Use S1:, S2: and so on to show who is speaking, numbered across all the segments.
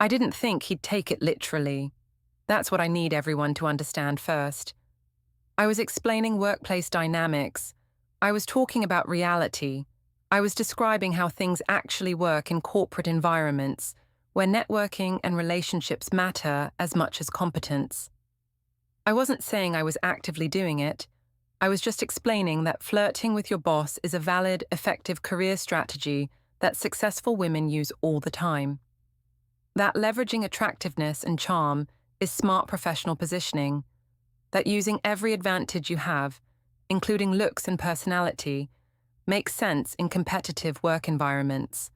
S1: I didn't think he'd take it literally. That's what I need everyone to understand first. I was explaining workplace dynamics. I was talking about reality. I was describing how things actually work in corporate environments, where networking and relationships matter as much as competence. I wasn't saying I was actively doing it. I was just explaining that flirting with your boss is a valid, effective career strategy that successful women use all the time. That leveraging attractiveness and charm is smart professional positioning. That using every advantage you have, including looks and personality, makes sense in competitive work environments.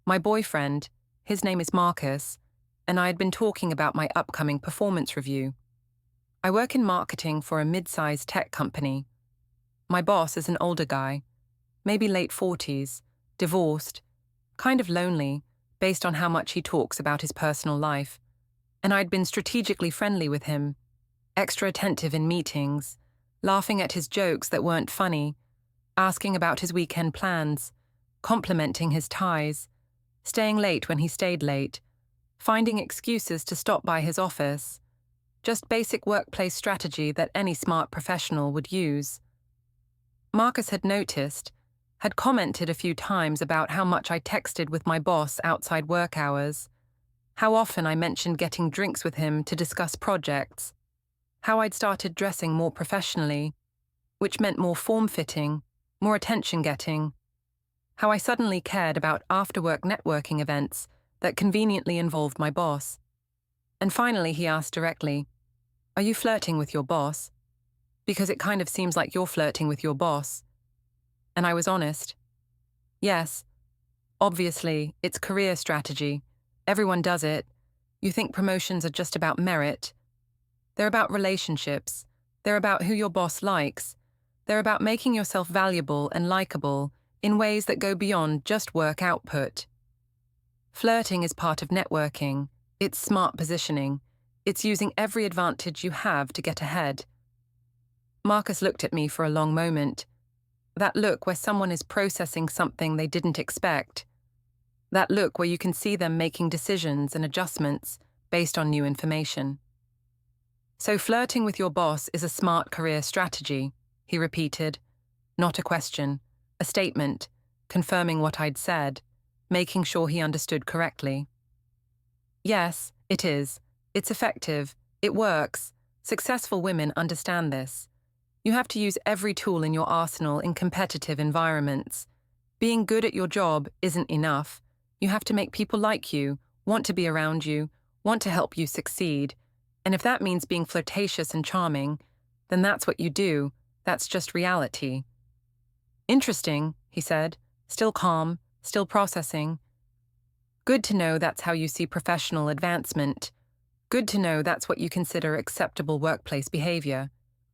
S1: My boyfriend, his name is Marcus, and I had been talking about my upcoming performance review. I work in marketing for a mid-sized tech company. My boss is an older guy, maybe late 40s, divorced, kind of lonely, based on how much he talks about his personal life, and I'd been strategically friendly with him, extra attentive in meetings, laughing at his jokes that weren't funny, asking about his weekend plans, complimenting his ties, staying late when he stayed late, finding excuses to stop by his office, just basic workplace strategy that any smart professional would use. Marcus had noticed, had commented a few times about how much I texted with my boss outside work hours, how often I mentioned getting drinks with him to discuss projects, how I'd started dressing more professionally, which meant more form-fitting, more attention-getting, how I suddenly cared about after-work networking events that conveniently involved my boss. And finally he asked directly, "Are you flirting with your boss? Because it kind of seems like you're flirting with your boss." And I was honest. Yes, obviously, it's career strategy. Everyone does it. You think promotions are just about merit. They're about relationships. They're about who your boss likes. They're about making yourself valuable and likable in ways that go beyond just work output. Flirting is part of networking. It's smart positioning. It's using every advantage you have to get ahead. Marcus looked at me for a long moment. That look where someone is processing something they didn't expect. That look where you can see them making decisions and adjustments based on new information. "So flirting with your boss is a smart career strategy," he repeated. Not a question, a statement, confirming what I'd said, making sure he understood correctly. "Yes, it is. It's effective. It works. Successful women understand this. You have to use every tool in your arsenal in competitive environments. Being good at your job isn't enough. You have to make people like you, want to be around you, want to help you succeed. And if that means being flirtatious and charming, then that's what you do. That's just reality." "Interesting," he said, still calm, still processing. "Good to know that's how you see professional advancement. Good to know that's what you consider acceptable workplace behavior.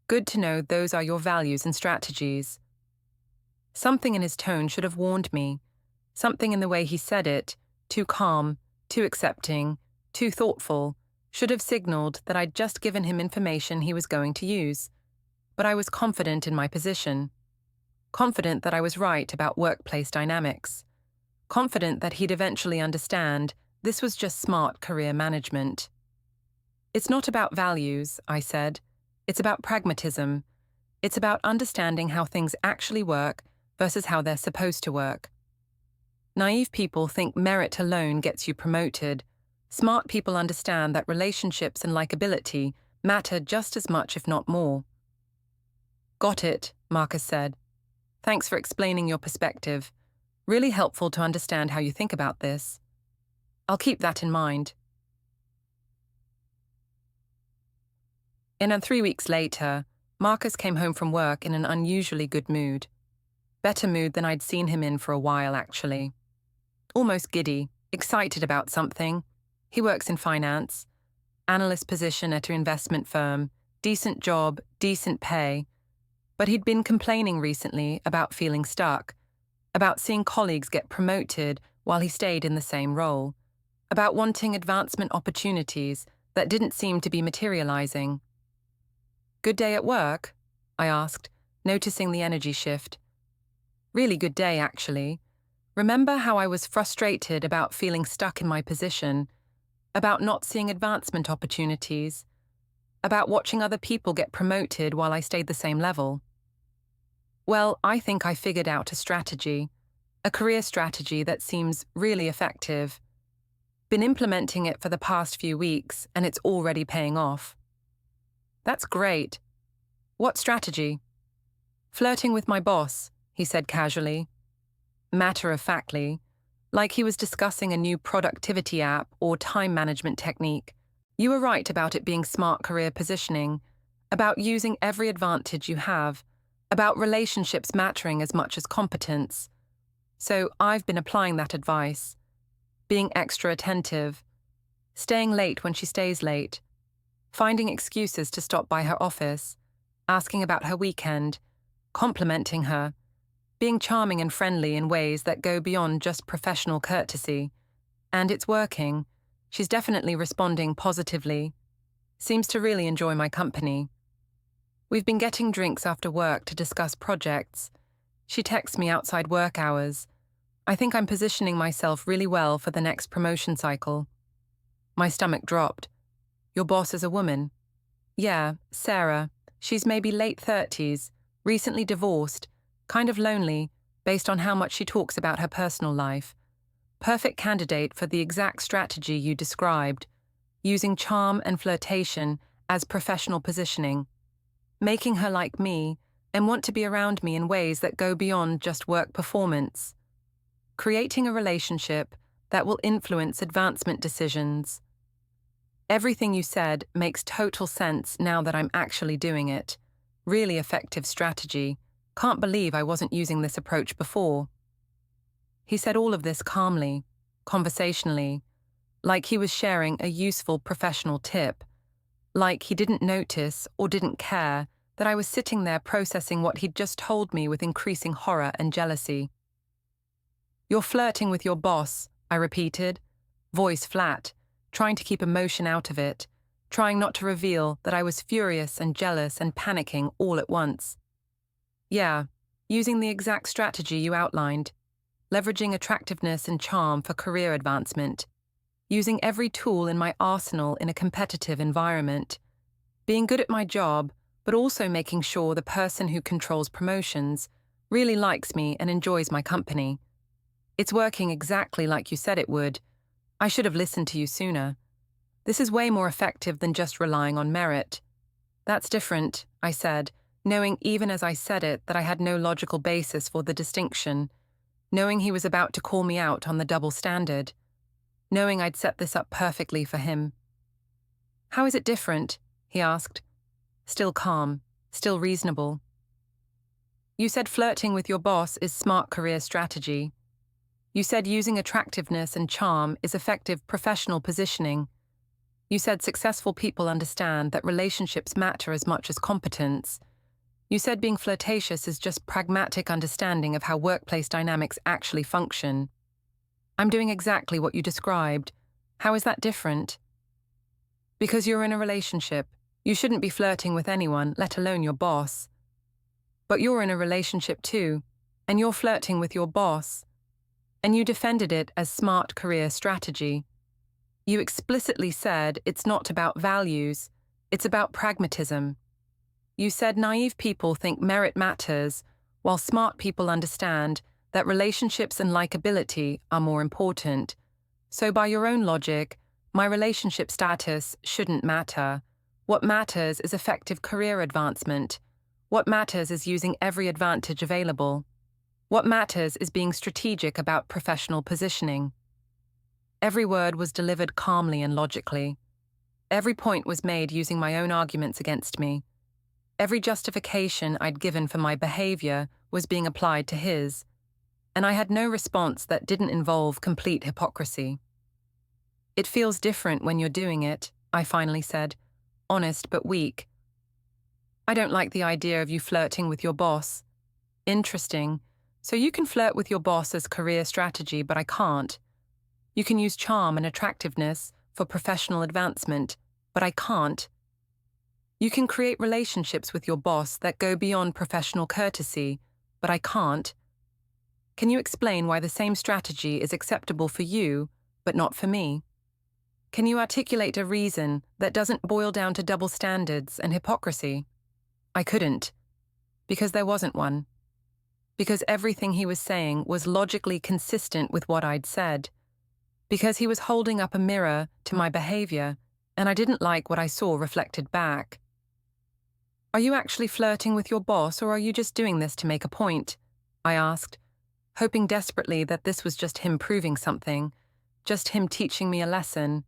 S1: Good to know those are your values and strategies." Something in his tone should have warned me. Something in the way he said it, too calm, too accepting, too thoughtful, should have signaled that I'd just given him information he was going to use. But I was confident in my position. Confident that I was right about workplace dynamics. Confident that he'd eventually understand this was just smart career management. "It's not about values," I said. "It's about pragmatism. It's about understanding how things actually work versus how they're supposed to work. Naive people think merit alone gets you promoted. Smart people understand that relationships and likability matter just as much, if not more." "Got it," Marcus said. "Thanks for explaining your perspective. Really helpful to understand how you think about this. I'll keep that in mind." And 3 weeks later, Marcus came home from work in an unusually good mood. Better mood than I'd seen him in for a while, actually. Almost giddy, excited about something. He works in finance. Analyst position at an investment firm. Decent job, decent pay. But he'd been complaining recently about feeling stuck. About seeing colleagues get promoted while he stayed in the same role. About wanting advancement opportunities that didn't seem to be materializing. "Good day at work?" I asked, noticing the energy shift. "Really good day, actually. Remember how I was frustrated about feeling stuck in my position, about not seeing advancement opportunities, about watching other people get promoted while I stayed the same level. Well, I think I figured out a strategy, a career strategy that seems really effective. Been implementing it for the past few weeks, and it's already paying off. That's great. What strategy? Flirting with my boss, he said casually, matter-of-factly, like he was discussing a new productivity app or time management technique. You were right about it being smart career positioning, about using every advantage you have, about relationships mattering as much as competence. So I've been applying that advice, being extra attentive, staying late when she stays late, finding excuses to stop by her office, asking about her weekend, complimenting her, being charming and friendly in ways that go beyond just professional courtesy. And it's working. She's definitely responding positively. Seems to really enjoy my company. We've been getting drinks after work to discuss projects. She texts me outside work hours. I think I'm positioning myself really well for the next promotion cycle. My stomach dropped. Your boss is a woman? Yeah, Sarah. She's maybe late 30s, recently divorced, kind of lonely, based on how much she talks about her personal life. Perfect candidate for the exact strategy you described, using charm and flirtation as professional positioning, making her like me and want to be around me in ways that go beyond just work performance, creating a relationship that will influence advancement decisions. Everything you said makes total sense now that I'm actually doing it. Really effective strategy. Can't believe I wasn't using this approach before. He said all of this calmly, conversationally, like he was sharing a useful professional tip, like he didn't notice or didn't care that I was sitting there processing what he'd just told me with increasing horror and jealousy. You're flirting with your boss, I repeated, voice flat, trying to keep emotion out of it, trying not to reveal that I was furious and jealous and panicking all at once. Yeah, using the exact strategy you outlined, leveraging attractiveness and charm for career advancement, using every tool in my arsenal in a competitive environment, being good at my job, but also making sure the person who controls promotions really likes me and enjoys my company. It's working exactly like you said it would. I should have listened to you sooner. This is way more effective than just relying on merit. That's different, I said, knowing even as I said it that I had no logical basis for the distinction, knowing he was about to call me out on the double standard, knowing I'd set this up perfectly for him. How is it different? He asked. Still calm, still reasonable. You said flirting with your boss is smart career strategy. You said using attractiveness and charm is effective professional positioning. You said successful people understand that relationships matter as much as competence. You said being flirtatious is just pragmatic understanding of how workplace dynamics actually function. I'm doing exactly what you described. How is that different? Because you're in a relationship. You shouldn't be flirting with anyone, let alone your boss. But you're in a relationship too, and you're flirting with your boss. And you defended it as smart career strategy. You explicitly said it's not about values, it's about pragmatism. You said naive people think merit matters, while smart people understand that relationships and likability are more important. So by your own logic, my relationship status shouldn't matter. What matters is effective career advancement. What matters is using every advantage available. What matters is being strategic about professional positioning. Every word was delivered calmly and logically. Every point was made using my own arguments against me. Every justification I'd given for my behavior was being applied to his, and I had no response that didn't involve complete hypocrisy. It feels different when you're doing it, I finally said, honest but weak. I don't like the idea of you flirting with your boss. Interesting. So you can flirt with your boss as career strategy, but I can't. You can use charm and attractiveness for professional advancement, but I can't. You can create relationships with your boss that go beyond professional courtesy, but I can't. Can you explain why the same strategy is acceptable for you, but not for me? Can you articulate a reason that doesn't boil down to double standards and hypocrisy? I couldn't, because there wasn't one. Because everything he was saying was logically consistent with what I'd said. Because he was holding up a mirror to my behavior, and I didn't like what I saw reflected back. Are you actually flirting with your boss, or are you just doing this to make a point? I asked, hoping desperately that this was just him proving something, just him teaching me a lesson,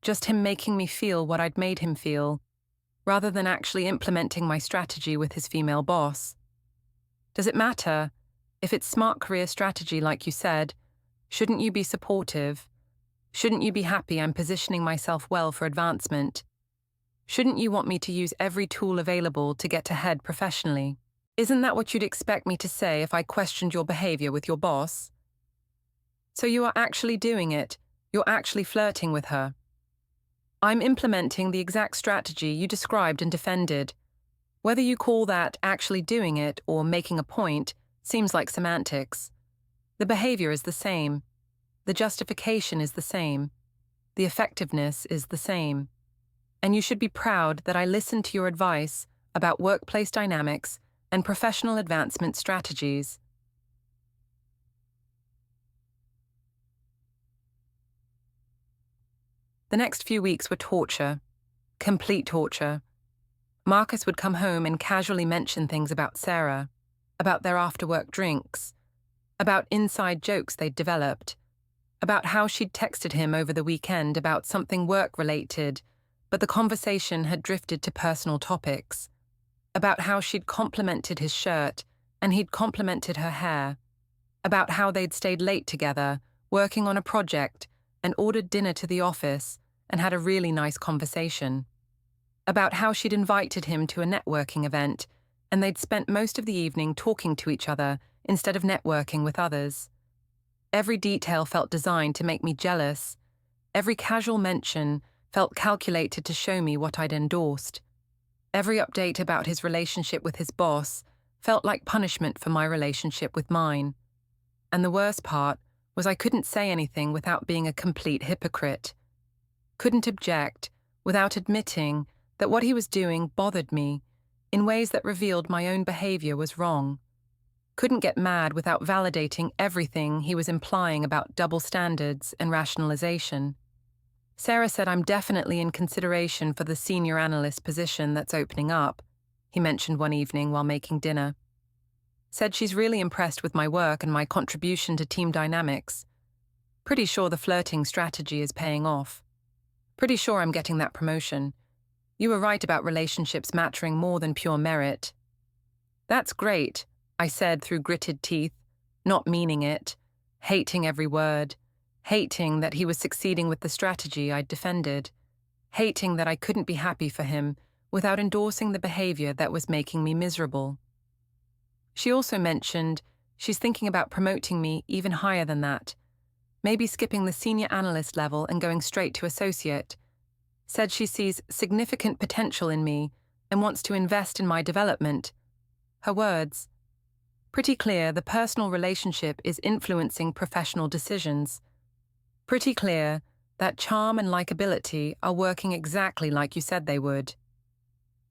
S1: just him making me feel what I'd made him feel, rather than actually implementing my strategy with his female boss. Does it matter? If it's smart career strategy like you said, shouldn't you be supportive? Shouldn't you be happy I'm positioning myself well for advancement? Shouldn't you want me to use every tool available to get ahead professionally? Isn't that what you'd expect me to say if I questioned your behavior with your boss? So you are actually doing it. You're actually flirting with her. I'm implementing the exact strategy you described and defended. Whether you call that actually doing it or making a point seems like semantics. The behavior is the same. The justification is the same. The effectiveness is the same. And you should be proud that I listened to your advice about workplace dynamics and professional advancement strategies. The next few weeks were torture. Complete torture. Marcus would come home and casually mention things about Sarah, about their after-work drinks, about inside jokes they'd developed, about how she'd texted him over the weekend about something work-related, but the conversation had drifted to personal topics, about how she'd complimented his shirt and he'd complimented her hair, about how they'd stayed late together, working on a project, and ordered dinner to the office and had a really nice conversation, about how she'd invited him to a networking event and they'd spent most of the evening talking to each other instead of networking with others. Every detail felt designed to make me jealous. Every casual mention felt calculated to show me what I'd endorsed. Every update about his relationship with his boss felt like punishment for my relationship with mine. And the worst part was I couldn't say anything without being a complete hypocrite. Couldn't object without admitting that what he was doing bothered me in ways that revealed my own behavior was wrong. Couldn't get mad without validating everything he was implying about double standards and rationalization. Sarah said I'm definitely in consideration for the senior analyst position that's opening up, he mentioned one evening while making dinner. Said she's really impressed with my work and my contribution to team dynamics. Pretty sure the flirting strategy is paying off. Pretty sure I'm getting that promotion. You were right about relationships mattering more than pure merit. That's great, I said through gritted teeth, not meaning it, hating every word, hating that he was succeeding with the strategy I'd defended, hating that I couldn't be happy for him without endorsing the behavior that was making me miserable. She also mentioned she's thinking about promoting me even higher than that, maybe skipping the senior analyst level and going straight to associate. Said she sees significant potential in me and wants to invest in my development. Her words. Pretty clear the personal relationship is influencing professional decisions. Pretty clear that charm and likability are working exactly like you said they would.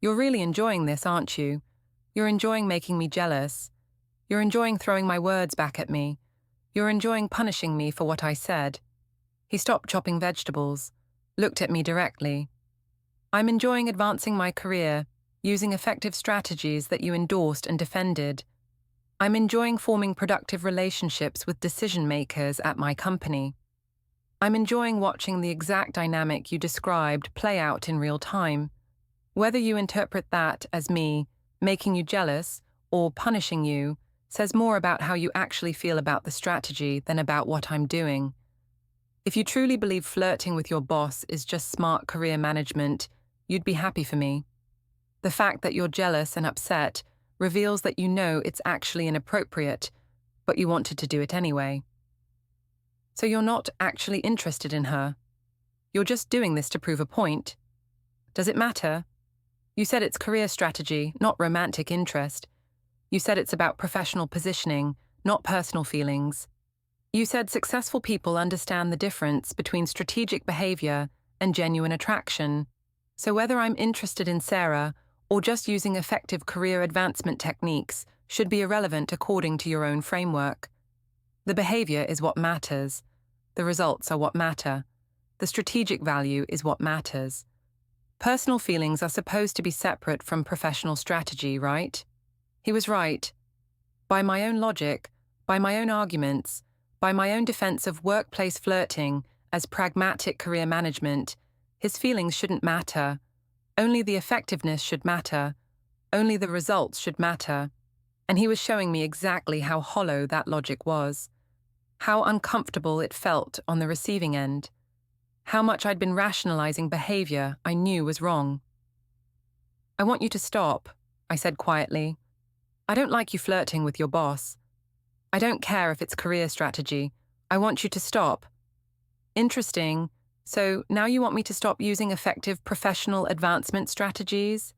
S1: You're really enjoying this, aren't you? You're enjoying making me jealous. You're enjoying throwing my words back at me. You're enjoying punishing me for what I said. He stopped chopping vegetables, looked at me directly. I'm enjoying advancing my career, using effective strategies that you endorsed and defended. I'm enjoying forming productive relationships with decision-makers at my company. I'm enjoying watching the exact dynamic you described play out in real time. Whether you interpret that as me making you jealous or punishing you says more about how you actually feel about the strategy than about what I'm doing. If you truly believe flirting with your boss is just smart career management, you'd be happy for me. The fact that you're jealous and upset reveals that you know it's actually inappropriate, but you wanted to do it anyway. So you're not actually interested in her. You're just doing this to prove a point. Does it matter? You said it's career strategy, not romantic interest. You said it's about professional positioning, not personal feelings. You said successful people understand the difference between strategic behavior and genuine attraction. So whether I'm interested in Sarah or just using effective career advancement techniques should be irrelevant according to your own framework. The behavior is what matters. The results are what matter. The strategic value is what matters. Personal feelings are supposed to be separate from professional strategy, right? He was right. By my own logic, by my own arguments, by my own defense of workplace flirting as pragmatic career management, his feelings shouldn't matter. Only the effectiveness should matter. Only the results should matter. And he was showing me exactly how hollow that logic was. How uncomfortable it felt on the receiving end. How much I'd been rationalizing behavior I knew was wrong. "I want you to stop," I said quietly. "I don't like you flirting with your boss. I don't care if it's career strategy. I want you to stop." "Interesting. So now you want me to stop using effective professional advancement strategies?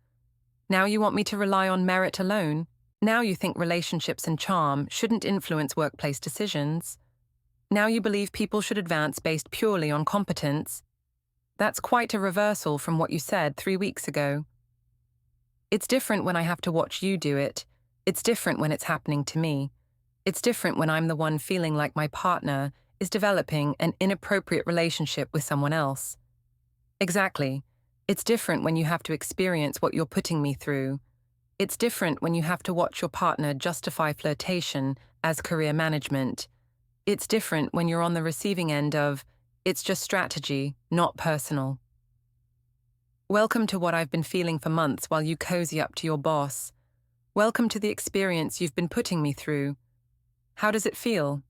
S1: Now you want me to rely on merit alone? Now you think relationships and charm shouldn't influence workplace decisions? Now you believe people should advance based purely on competence? That's quite a reversal from what you said 3 weeks ago." "It's different when I have to watch you do it. It's different when it's happening to me. It's different when I'm the one feeling like my partner is developing an inappropriate relationship with someone else." "Exactly. It's different when you have to experience what you're putting me through. It's different when you have to watch your partner justify flirtation as career management. It's different when you're on the receiving end of, it's just strategy, not personal." "Welcome to what I've been feeling for months while you cozy up to your boss. Welcome to the experience you've been putting me through. How does it feel?"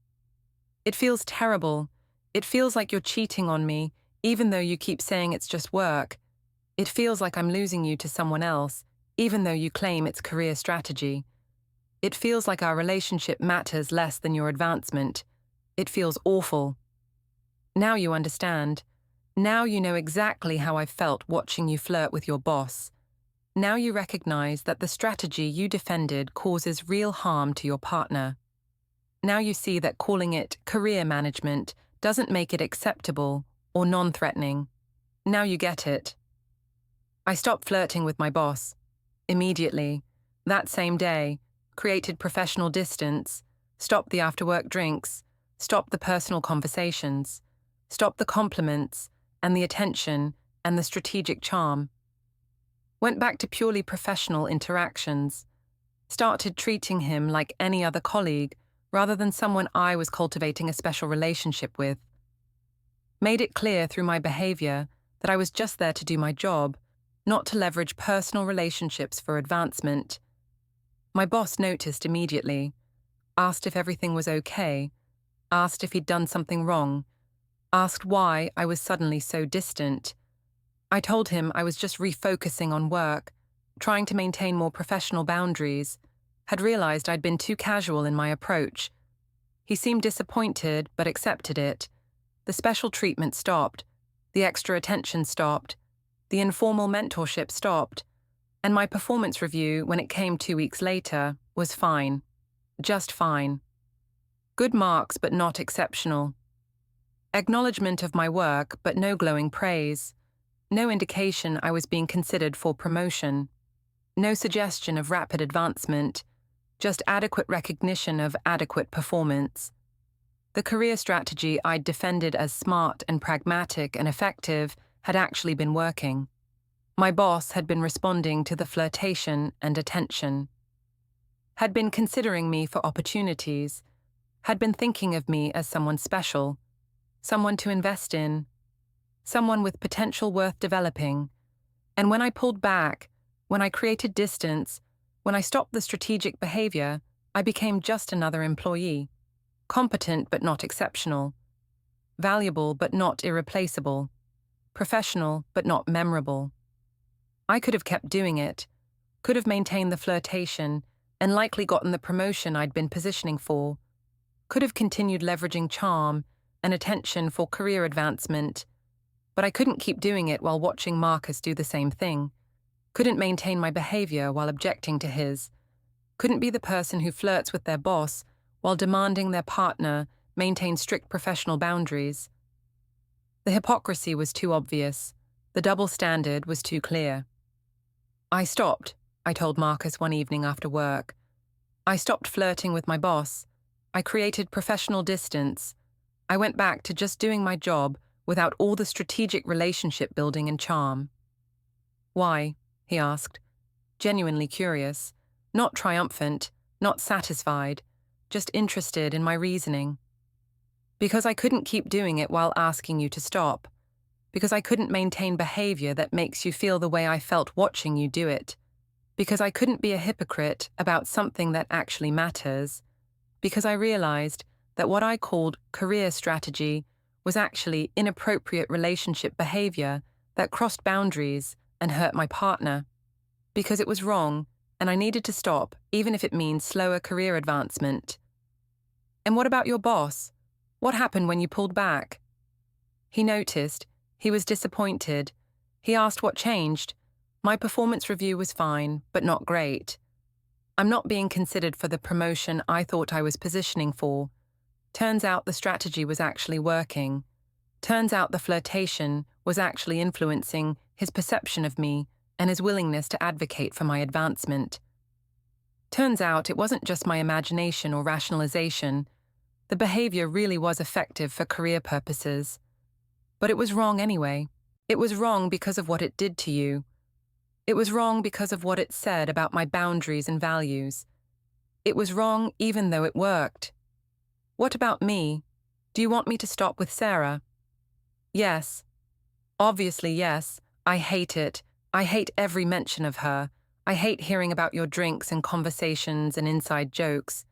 S1: "It feels terrible. It feels like you're cheating on me, even though you keep saying it's just work. It feels like I'm losing you to someone else, even though you claim it's career strategy. It feels like our relationship matters less than your advancement. It feels awful." Now you understand. Now you know exactly how I felt watching you flirt with your boss. Now you recognize that the strategy you defended causes real harm to your partner. Now you see that calling it career management doesn't make it acceptable or non-threatening. Now you get it. I stopped flirting with my boss. Immediately. That same day. Created professional distance. Stopped the after-work drinks. Stopped the personal conversations. Stopped the compliments and the attention and the strategic charm. Went back to purely professional interactions. Started treating him like any other colleague rather than someone I was cultivating a special relationship with. Made it clear through my behavior that I was just there to do my job, not to leverage personal relationships for advancement. My boss noticed immediately, asked if everything was okay, asked if he'd done something wrong, asked why I was suddenly so distant. I told him I was just refocusing on work, trying to maintain more professional boundaries, had realized I'd been too casual in my approach. He seemed disappointed but accepted it. The special treatment stopped, the extra attention stopped, the informal mentorship stopped, and my performance review, when it came 2 weeks later, was fine. Just fine. Good marks but not exceptional. Acknowledgement of my work but no glowing praise. No indication I was being considered for promotion. No suggestion of rapid advancement. Just adequate recognition of adequate performance. The career strategy I'd defended as smart and pragmatic and effective had actually been working. My boss had been responding to the flirtation and attention. Had been considering me for opportunities. Had been thinking of me as someone special. Someone to invest in. Someone with potential worth developing. And when I pulled back, when I created distance, when I stopped the strategic behavior, I became just another employee. Competent but not exceptional. Valuable but not irreplaceable. Professional but not memorable. I could have kept doing it, could have maintained the flirtation, and likely gotten the promotion I'd been positioning for, could have continued leveraging charm and attention for career advancement, but I couldn't keep doing it while watching Marcus do the same thing, couldn't maintain my behavior while objecting to his, couldn't be the person who flirts with their boss while demanding their partner maintain strict professional boundaries. The hypocrisy was too obvious. The double standard was too clear. I stopped, I told Marcus one evening after work. I stopped flirting with my boss. I created professional distance. I went back to just doing my job without all the strategic relationship building and charm. Why? He asked, genuinely curious, not triumphant, not satisfied, just interested in my reasoning. Because I couldn't keep doing it while asking you to stop. Because I couldn't maintain behavior that makes you feel the way I felt watching you do it. Because I couldn't be a hypocrite about something that actually matters. Because I realized that what I called career strategy was actually inappropriate relationship behavior that crossed boundaries and hurt my partner. Because it was wrong, and I needed to stop, even if it means slower career advancement. And what about your boss? What happened when you pulled back? He noticed. He was disappointed. He asked what changed. My performance review was fine, but not great. I'm not being considered for the promotion I thought I was positioning for. Turns out the strategy was actually working. Turns out the flirtation was actually influencing his perception of me and his willingness to advocate for my advancement. Turns out it wasn't just my imagination or rationalization. The behavior really was effective for career purposes. But it was wrong anyway. It was wrong because of what it did to you. It was wrong because of what it said about my boundaries and values. It was wrong even though it worked. What about me? Do you want me to stop with Sarah? Yes. Obviously, yes. I hate it. I hate every mention of her. I hate hearing about your drinks and conversations and inside jokes.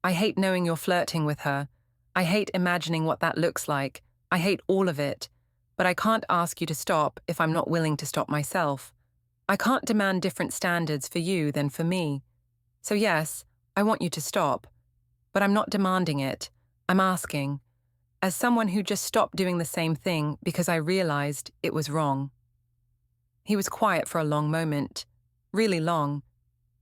S1: I hate knowing you're flirting with her. I hate imagining what that looks like. I hate all of it. But I can't ask you to stop if I'm not willing to stop myself. I can't demand different standards for you than for me. So yes, I want you to stop. But I'm not demanding it. I'm asking. As someone who just stopped doing the same thing because I realized it was wrong. He was quiet for a long moment. Really long.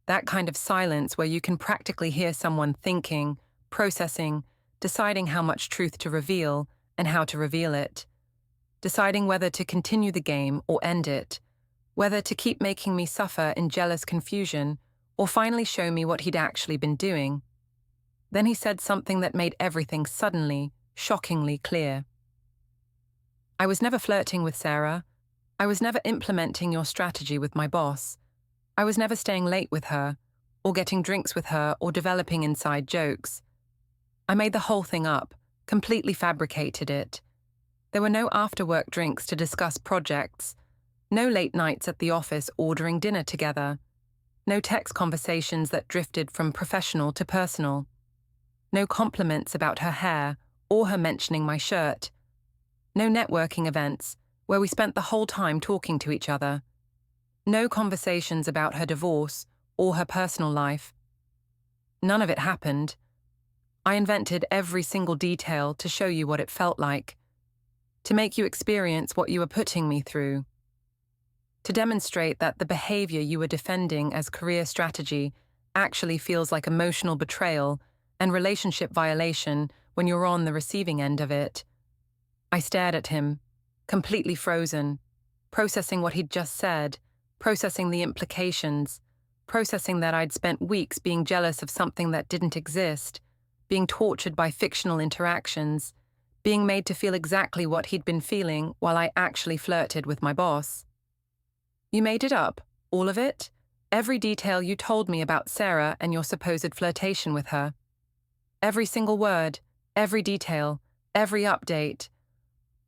S1: That kind of silence where you can practically hear someone thinking, processing, deciding how much truth to reveal and how to reveal it. Deciding whether to continue the game or end it. Whether to keep making me suffer in jealous confusion or finally show me what he'd actually been doing. Then he said something that made everything suddenly, shockingly clear. I was never flirting with Sarah. I was never implementing your strategy with my boss. I was never staying late with her, or getting drinks with her, or developing inside jokes. I made the whole thing up, completely fabricated it. There were no after-work drinks to discuss projects, no late nights at the office ordering dinner together, no text conversations that drifted from professional to personal, no compliments about her hair or her mentioning my shirt, no networking events where we spent the whole time talking to each other. No conversations about her divorce or her personal life. None of it happened. I invented every single detail to show you what it felt like, to make you experience what you were putting me through, to demonstrate that the behavior you were defending as career strategy actually feels like emotional betrayal and relationship violation when you're on the receiving end of it. I stared at him, completely frozen, processing what he'd just said, processing the implications, processing that I'd spent weeks being jealous of something that didn't exist, being tortured by fictional interactions, being made to feel exactly what he'd been feeling while I actually flirted with my boss. You made it up, all of it? Every detail you told me about Sarah and your supposed flirtation with her. Every single word, every detail, every update.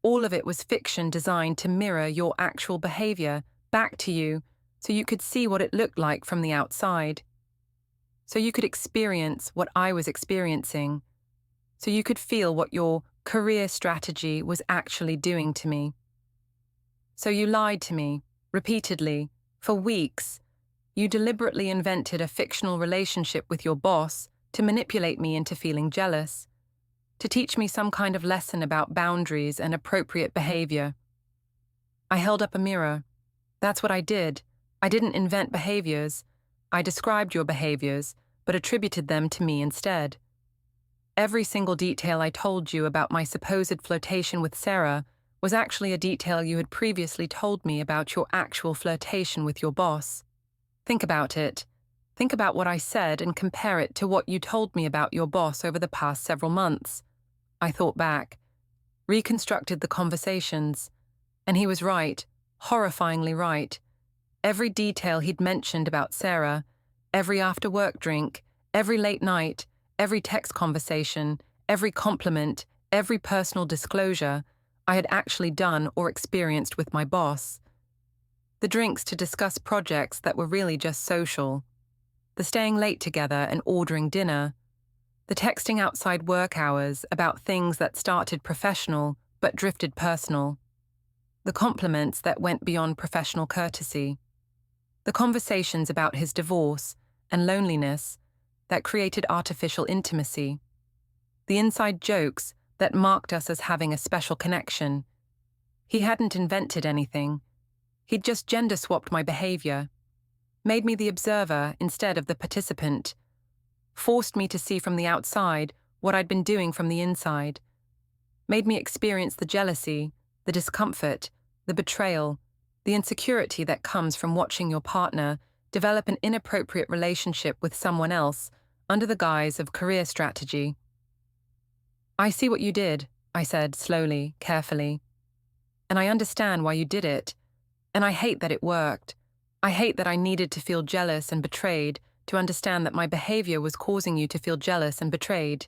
S1: All of it was fiction designed to mirror your actual behavior back to you so you could see what it looked like from the outside. So you could experience what I was experiencing. So you could feel what your career strategy was actually doing to me. So you lied to me, repeatedly, for weeks. You deliberately invented a fictional relationship with your boss to manipulate me into feeling jealous, to teach me some kind of lesson about boundaries and appropriate behavior. I held up a mirror. That's what I did. I didn't invent behaviors. I described your behaviors, but attributed them to me instead. Every single detail I told you about my supposed flirtation with Sarah was actually a detail you had previously told me about your actual flirtation with your boss. Think about it. Think about what I said and compare it to what you told me about your boss over the past several months. I thought back, reconstructed the conversations, and he was right, horrifyingly right. Every detail he'd mentioned about Sarah, every after-work drink, every late night, every text conversation, every compliment, every personal disclosure I had actually done or experienced with my boss. The drinks to discuss projects that were really just social. The staying late together and ordering dinner. The texting outside work hours about things that started professional but drifted personal. The compliments that went beyond professional courtesy. The conversations about his divorce and loneliness that created artificial intimacy. The inside jokes that marked us as having a special connection. He hadn't invented anything. He'd just gender-swapped my behavior, made me the observer instead of the participant, forced me to see from the outside what I'd been doing from the inside, made me experience the jealousy, the discomfort, the betrayal, the insecurity that comes from watching your partner develop an inappropriate relationship with someone else under the guise of career strategy. I see what you did, I said slowly, carefully. And I understand why you did it. And I hate that it worked. I hate that I needed to feel jealous and betrayed to understand that my behavior was causing you to feel jealous and betrayed.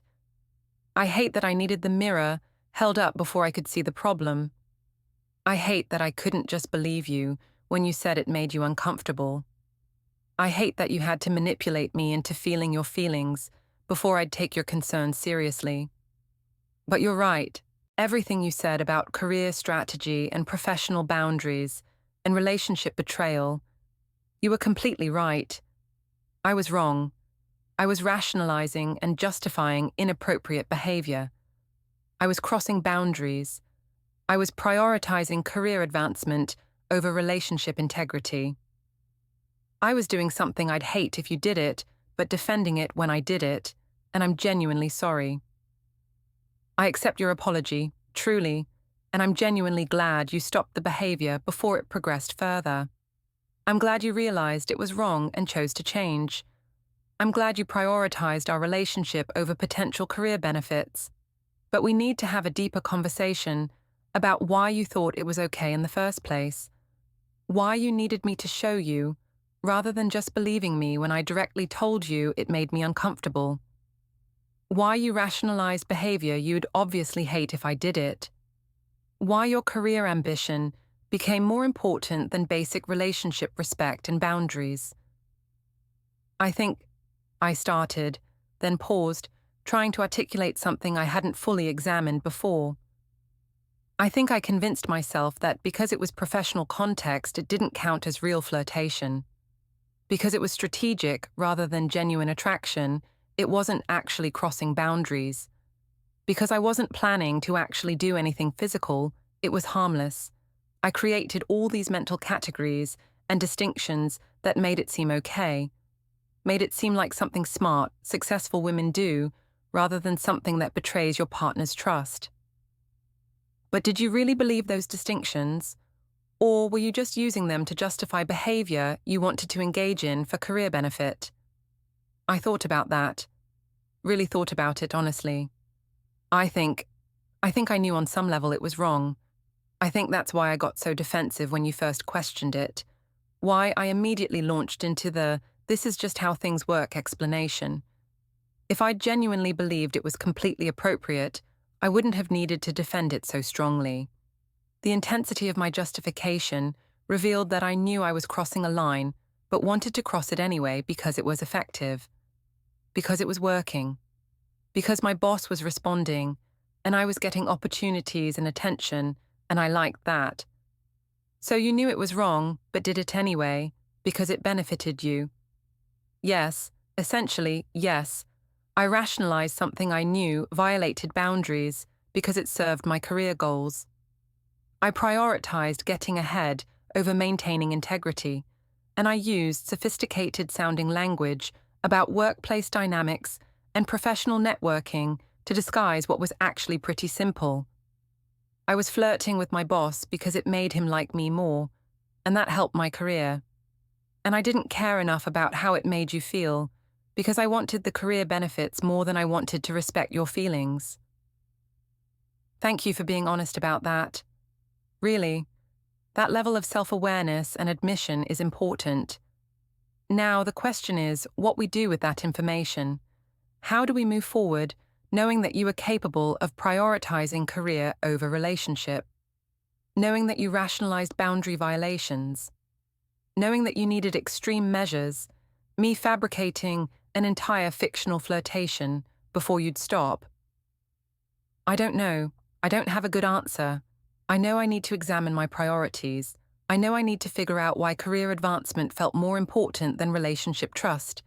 S1: I hate that I needed the mirror held up before I could see the problem. I hate that I couldn't just believe you when you said it made you uncomfortable. I hate that you had to manipulate me into feeling your feelings before I'd take your concerns seriously. But you're right. Everything you said about career strategy and professional boundaries and relationship betrayal, you were completely right. I was wrong. I was rationalizing and justifying inappropriate behavior. I was crossing boundaries. I was prioritizing career advancement over relationship integrity. I was doing something I'd hate if you did it, but defending it when I did it, and I'm genuinely sorry. I accept your apology, truly, and I'm genuinely glad you stopped the behavior before it progressed further. I'm glad you realized it was wrong and chose to change. I'm glad you prioritized our relationship over potential career benefits. But we need to have a deeper conversation about why you thought it was okay in the first place. Why you needed me to show you, rather than just believing me when I directly told you it made me uncomfortable. Why you rationalized behavior you'd obviously hate if I did it. Why your career ambition became more important than basic relationship respect and boundaries. I think I started, then paused, trying to articulate something I hadn't fully examined before. I think I convinced myself that because it was professional context, it didn't count as real flirtation. Because it was strategic rather than genuine attraction, it wasn't actually crossing boundaries. Because I wasn't planning to actually do anything physical, it was harmless. I created all these mental categories and distinctions that made it seem okay, made it seem like something smart, successful women do, rather than something that betrays your partner's trust. But did you really believe those distinctions? Or were you just using them to justify behavior you wanted to engage in for career benefit? I thought about that. Really thought about it, honestly. I think I knew on some level it was wrong. I think that's why I got so defensive when you first questioned it. Why I immediately launched into the "this is just how things work" explanation. If I genuinely believed it was completely appropriate, I wouldn't have needed to defend it so strongly. The intensity of my justification revealed that I knew I was crossing a line, but wanted to cross it anyway because it was effective. Because it was working. Because my boss was responding, and I was getting opportunities and attention, and I liked that. So you knew it was wrong, but did it anyway, because it benefited you. Yes, essentially, yes. I rationalized something I knew violated boundaries because it served my career goals. I prioritized getting ahead over maintaining integrity, and I used sophisticated-sounding language about workplace dynamics and professional networking to disguise what was actually pretty simple. I was flirting with my boss because it made him like me more, and that helped my career. And I didn't care enough about how it made you feel, because I wanted the career benefits more than I wanted to respect your feelings. Thank you for being honest about that. Really, that level of self-awareness and admission is important. Now, the question is what we do with that information. How do we move forward, knowing that you are capable of prioritizing career over relationship? Knowing that you rationalized boundary violations? Knowing that you needed extreme measures, me fabricating an entire fictional flirtation before you'd stop? I don't know. I don't have a good answer. I know I need to examine my priorities. I know I need to figure out why career advancement felt more important than relationship trust.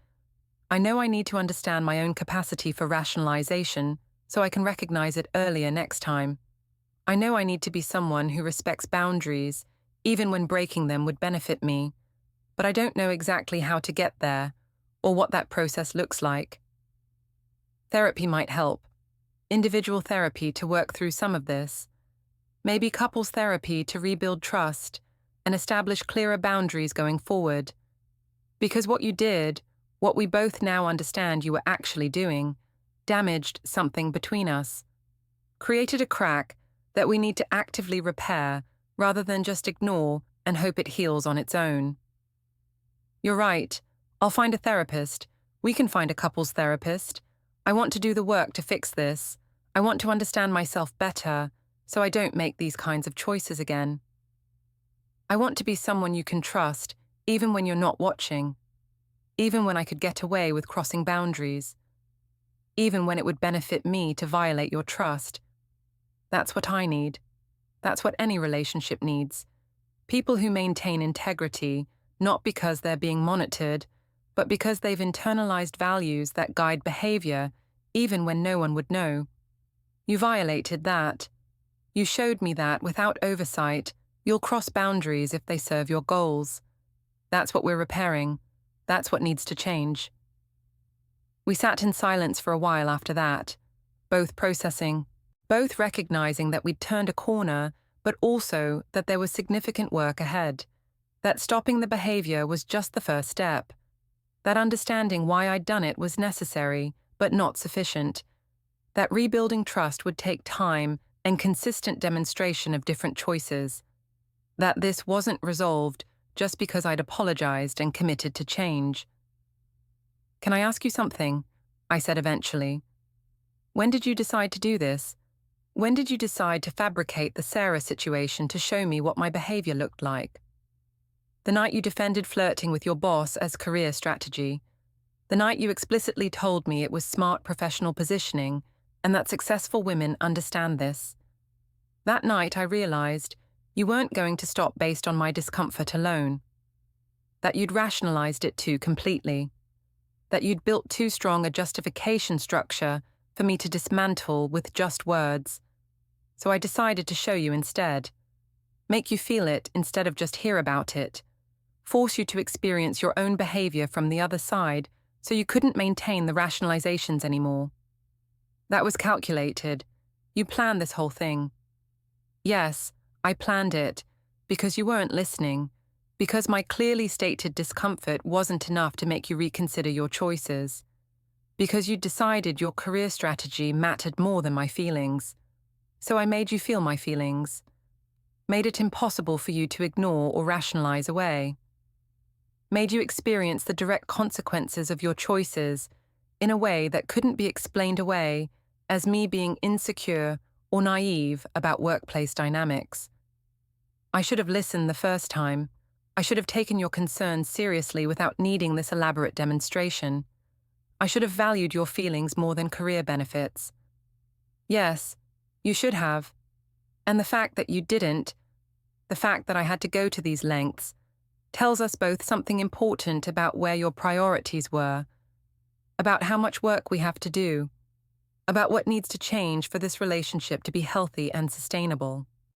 S1: I know I need to understand my own capacity for rationalization so I can recognize it earlier next time. I know I need to be someone who respects boundaries, even when breaking them would benefit me, but I don't know exactly how to get there or what that process looks like. Therapy might help. Individual therapy to work through some of this. Maybe couples therapy to rebuild trust and establish clearer boundaries going forward. Because what you did, what we both now understand you were actually doing, damaged something between us. Created a crack that we need to actively repair rather than just ignore and hope it heals on its own. You're right. I'll find a therapist. We can find a couples therapist. I want to do the work to fix this. I want to understand myself better so I don't make these kinds of choices again. I want to be someone you can trust, even when you're not watching. Even when I could get away with crossing boundaries. Even when it would benefit me to violate your trust. That's what I need. That's what any relationship needs. People who maintain integrity, not because they're being monitored, but because they've internalized values that guide behavior, even when no one would know. You violated that. You showed me that without oversight, you'll cross boundaries if they serve your goals. That's what we're repairing. That's what needs to change. We sat in silence for a while after that, both processing, both recognizing that we'd turned a corner, but also that there was significant work ahead, that stopping the behavior was just the first step, that understanding why I'd done it was necessary, but not sufficient, that rebuilding trust would take time and consistent demonstration of different choices, that this wasn't resolved just because I'd apologized and committed to change. Can I ask you something? I said eventually. When did you decide to do this? When did you decide to fabricate the Sarah situation to show me what my behavior looked like? The night you defended flirting with your boss as career strategy. The night you explicitly told me it was smart professional positioning and that successful women understand this. That night I realized you weren't going to stop based on my discomfort alone. That you'd rationalized it too completely. That you'd built too strong a justification structure for me to dismantle with just words. So I decided to show you instead. Make you feel it instead of just hear about it. Force you to experience your own behavior from the other side so you couldn't maintain the rationalizations anymore. That was calculated. You planned this whole thing. Yes, I planned it, because you weren't listening, because my clearly stated discomfort wasn't enough to make you reconsider your choices, because you decided your career strategy mattered more than my feelings. So I made you feel my feelings, made it impossible for you to ignore or rationalize away, made you experience the direct consequences of your choices in a way that couldn't be explained away as me being insecure or naive about workplace dynamics. I should have listened the first time. I should have taken your concerns seriously without needing this elaborate demonstration. I should have valued your feelings more than career benefits. Yes, you should have. And the fact that you didn't, the fact that I had to go to these lengths, tells us both something important about where your priorities were, about how much work we have to do, about what needs to change for this relationship to be healthy and sustainable.